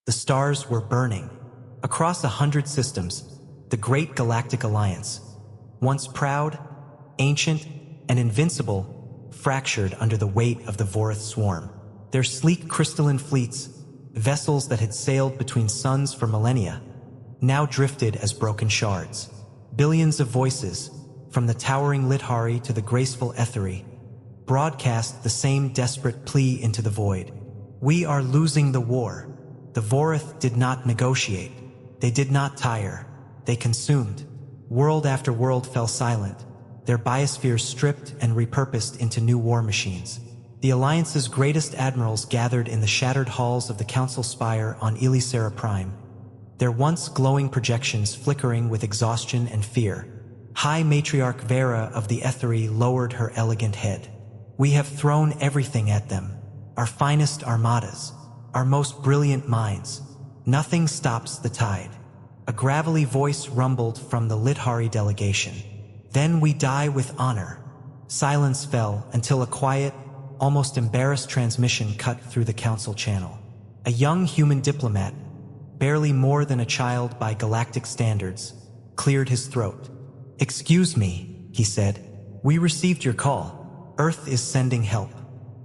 The stars were burning. Across 100 systems, the Great Galactic Alliance, once proud, ancient, and invincible, fractured under the weight of the Vorath Swarm. Their sleek crystalline fleets, vessels that had sailed between suns for millennia, now drifted as broken shards. Billions of voices, from the towering Lithari to the graceful Etheri, broadcast the same desperate plea into the void. We are losing the war. The Vorath did not negotiate. They did not tire. They consumed. World after world fell silent, their biospheres stripped and repurposed into new war machines. The Alliance's greatest admirals gathered in the shattered halls of the Council Spire on Elisera Prime, their once glowing projections flickering with exhaustion and fear. High Matriarch Vera of the Etheri lowered her elegant head. We have thrown everything at them, our finest armadas, our most brilliant minds. Nothing stops the tide. A gravelly voice rumbled from the Lithari delegation. Then we die with honor. Silence fell until a quiet, almost embarrassed transmission cut through the council channel. A young human diplomat, barely more than a child by galactic standards, cleared his throat. "Excuse me," he said. "We received your call. Earth is sending help."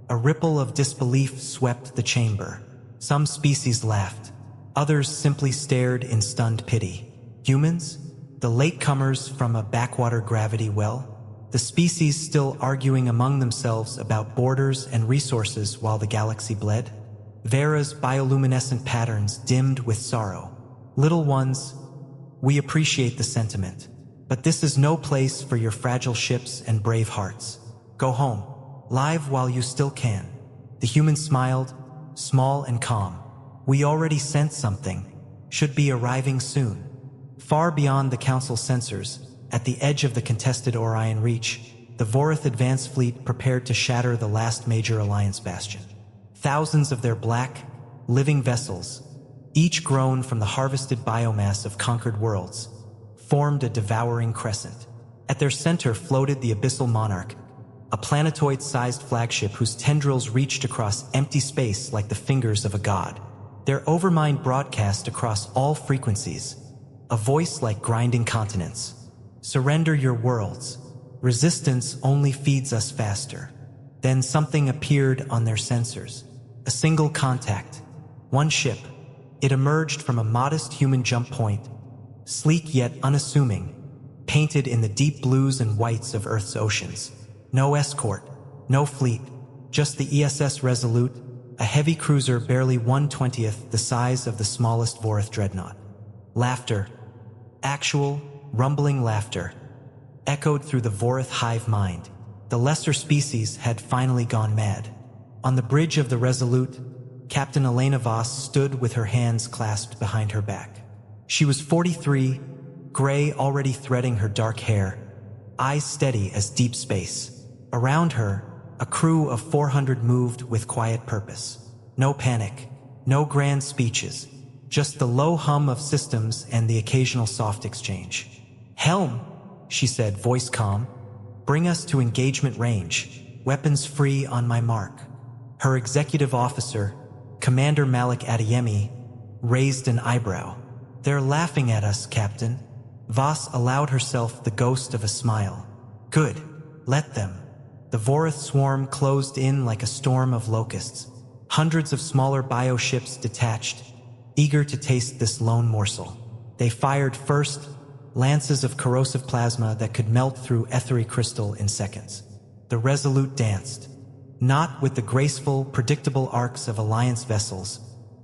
A ripple of disbelief swept the chamber. Some species laughed. Others simply stared in stunned pity. Humans? The latecomers from a backwater gravity well? The species still arguing among themselves about borders and resources while the galaxy bled? Vera's bioluminescent patterns dimmed with sorrow. "Little ones, we appreciate the sentiment, but this is no place for your fragile ships and brave hearts. Go home, live while you still can." The human smiled, small and calm. "We already sent something, should be arriving soon." Far beyond the Council sensors, at the edge of the contested Orion Reach, the Vorath Advance Fleet prepared to shatter the last major Alliance bastion. Thousands of their black, living vessels, each grown from the harvested biomass of conquered worlds, formed a devouring crescent. At their center floated the Abyssal Monarch, a planetoid-sized flagship whose tendrils reached across empty space like the fingers of a god. Their overmind broadcast across all frequencies, a voice like grinding continents. "Surrender your worlds. Resistance only feeds us faster." Then something appeared on their sensors. A single contact. One ship. It emerged from a modest human jump point, sleek yet unassuming, painted in the deep blues and whites of Earth's oceans. No escort, no fleet, just the ESS Resolute, a heavy cruiser barely 1/20th the size of the smallest Vorath dreadnought. Laughter, actual, rumbling laughter, echoed through the Vorath hive mind. The lesser species had finally gone mad. On the bridge of the Resolute, Captain Elena Voss stood with her hands clasped behind her back. She was 43, gray already threading her dark hair, eyes steady as deep space. Around her, a crew of 400 moved with quiet purpose. No panic, no grand speeches, just the low hum of systems and the occasional soft exchange. "Helm," she said, voice calm. "Bring us to engagement range, weapons free on my mark." Her executive officer, Commander Malik Adeyemi, raised an eyebrow. "They're laughing at us, Captain." Voss allowed herself the ghost of a smile. "Good, let them." The Vorath Swarm closed in like a storm of locusts. Hundreds of smaller bioships detached, eager to taste this lone morsel. They fired first, lances of corrosive plasma that could melt through ethery crystal in seconds. The Resolute danced, not with the graceful, predictable arcs of Alliance vessels,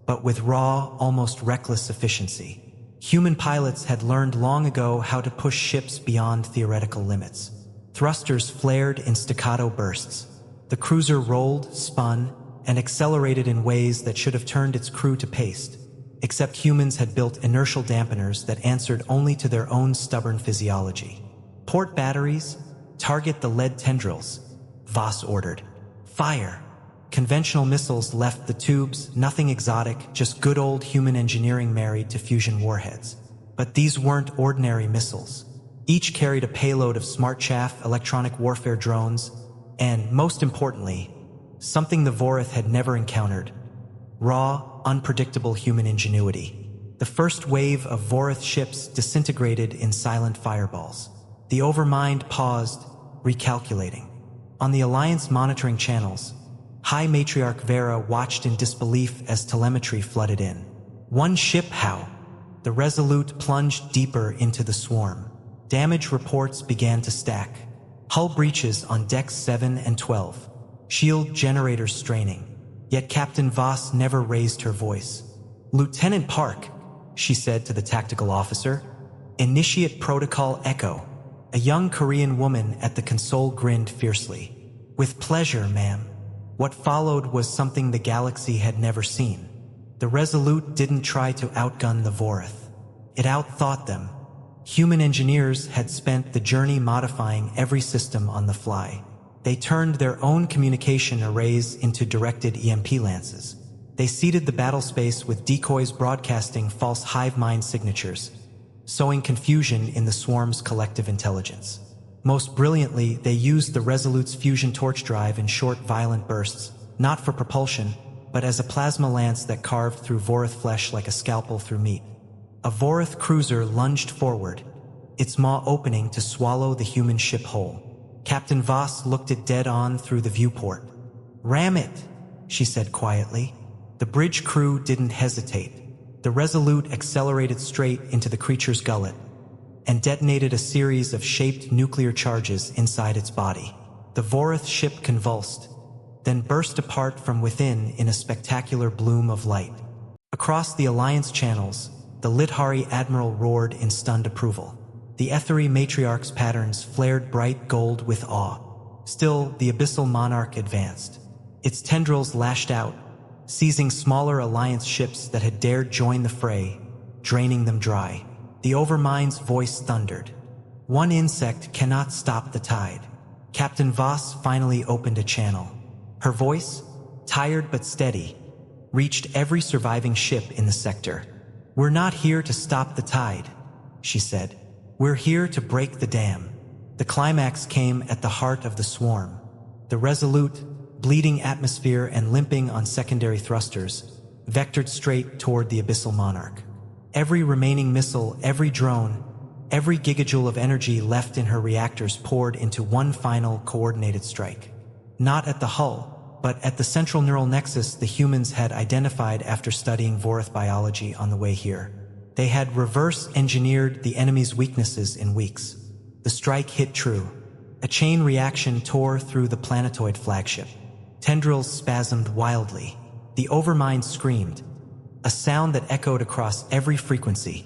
but with raw, almost reckless efficiency. Human pilots had learned long ago how to push ships beyond theoretical limits. Thrusters flared in staccato bursts. The cruiser rolled, spun, and accelerated in ways that should have turned its crew to paste. Except humans had built inertial dampeners that answered only to their own stubborn physiology. "Port batteries, target the lead tendrils," Voss ordered. "Fire." Conventional missiles left the tubes, nothing exotic, just good old human engineering married to fusion warheads. But these weren't ordinary missiles. Each carried a payload of smart chaff, electronic warfare drones, and, most importantly, something the Vorath had never encountered: raw, unpredictable human ingenuity. The first wave of Vorath ships disintegrated in silent fireballs. The Overmind paused, recalculating. On the Alliance monitoring channels, High Matriarch Vera watched in disbelief as telemetry flooded in. One ship, how? The Resolute plunged deeper into the swarm. Damage reports began to stack. Hull breaches on decks 7 and 12. Shield generators straining. Yet Captain Voss never raised her voice. "Lieutenant Park," she said to the tactical officer. "Initiate Protocol Echo." A young Korean woman at the console grinned fiercely. "With pleasure, ma'am." What followed was something the galaxy had never seen. The Resolute didn't try to outgun the Vorath. It outthought them. Human engineers had spent the journey modifying every system on the fly. They turned their own communication arrays into directed EMP lances. They seeded the battlespace with decoys broadcasting false hive mind signatures, sowing confusion in the swarm's collective intelligence. Most brilliantly, they used the Resolute's fusion torch drive in short, violent bursts, not for propulsion, but as a plasma lance that carved through Vorath flesh like a scalpel through meat. A Vorath cruiser lunged forward, its maw opening to swallow the human ship whole. Captain Voss looked it dead on through the viewport. "Ram it," she said quietly. The bridge crew didn't hesitate. The Resolute accelerated straight into the creature's gullet and detonated a series of shaped nuclear charges inside its body. The Vorath ship convulsed, then burst apart from within in a spectacular bloom of light. Across the Alliance channels, the Lithari Admiral roared in stunned approval. The Etheri Matriarch's patterns flared bright gold with awe. Still, the Abyssal Monarch advanced. Its tendrils lashed out, seizing smaller Alliance ships that had dared join the fray, draining them dry. The Overmind's voice thundered. "One insect cannot stop the tide." Captain Voss finally opened a channel. Her voice, tired but steady, reached every surviving ship in the sector. "We're not here to stop the tide," she said. "We're here to break the dam." The climax came at the heart of the swarm. The Resolute, bleeding atmosphere and limping on secondary thrusters, vectored straight toward the Abyssal Monarch. Every remaining missile, every drone, every gigajoule of energy left in her reactors poured into one final coordinated strike. Not at the hull, but at the central neural nexus the humans had identified after studying Vorath biology on the way here. They had reverse-engineered the enemy's weaknesses in weeks. The strike hit true. A chain reaction tore through the planetoid flagship. Tendrils spasmed wildly. The Overmind screamed, a sound that echoed across every frequency,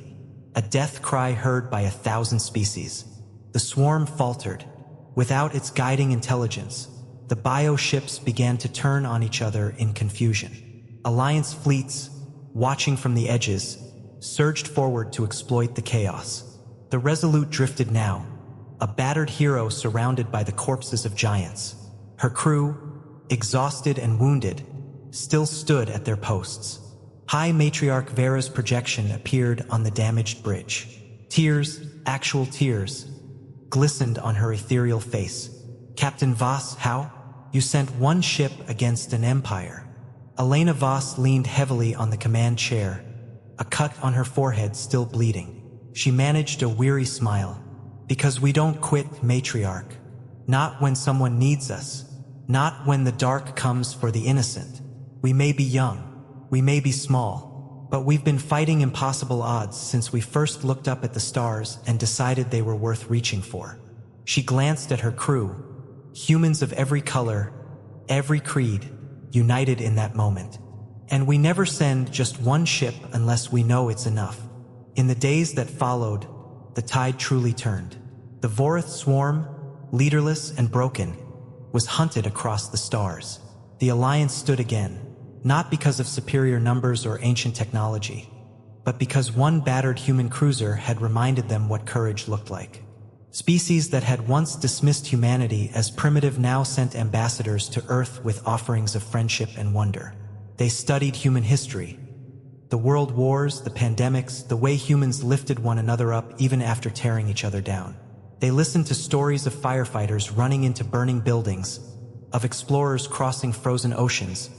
a death cry heard by 1,000 species. The swarm faltered. Without its guiding intelligence, the bio-ships began to turn on each other in confusion. Alliance fleets, watching from the edges, surged forward to exploit the chaos. The Resolute drifted now, a battered hero surrounded by the corpses of giants. Her crew, exhausted and wounded, still stood at their posts. High Matriarch Vera's projection appeared on the damaged bridge. Tears, actual tears, glistened on her ethereal face. "Captain Voss, how? You sent one ship against an empire." Elena Voss leaned heavily on the command chair, a cut on her forehead still bleeding. She managed a weary smile. "Because we don't quit, Matriarch. Not when someone needs us. Not when the dark comes for the innocent. We may be young. We may be small. But we've been fighting impossible odds since we first looked up at the stars and decided they were worth reaching for." She glanced at her crew. Humans of every color, every creed, united in that moment. "And we never send just one ship unless we know it's enough." In the days that followed, the tide truly turned. The Vorath Swarm, leaderless and broken, was hunted across the stars. The Alliance stood again, not because of superior numbers or ancient technology, but because one battered human cruiser had reminded them what courage looked like. Species that had once dismissed humanity as primitive now sent ambassadors to Earth with offerings of friendship and wonder. They studied human history. The world wars, the pandemics, the way humans lifted one another up even after tearing each other down. They listened to stories of firefighters running into burning buildings, of explorers crossing frozen oceans,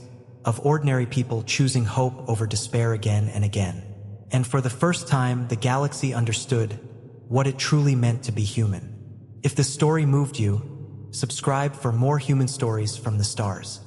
of ordinary people choosing hope over despair again and again. And for the first time, the galaxy understood what it truly meant to be human. If the story moved you, subscribe for more human stories from the stars.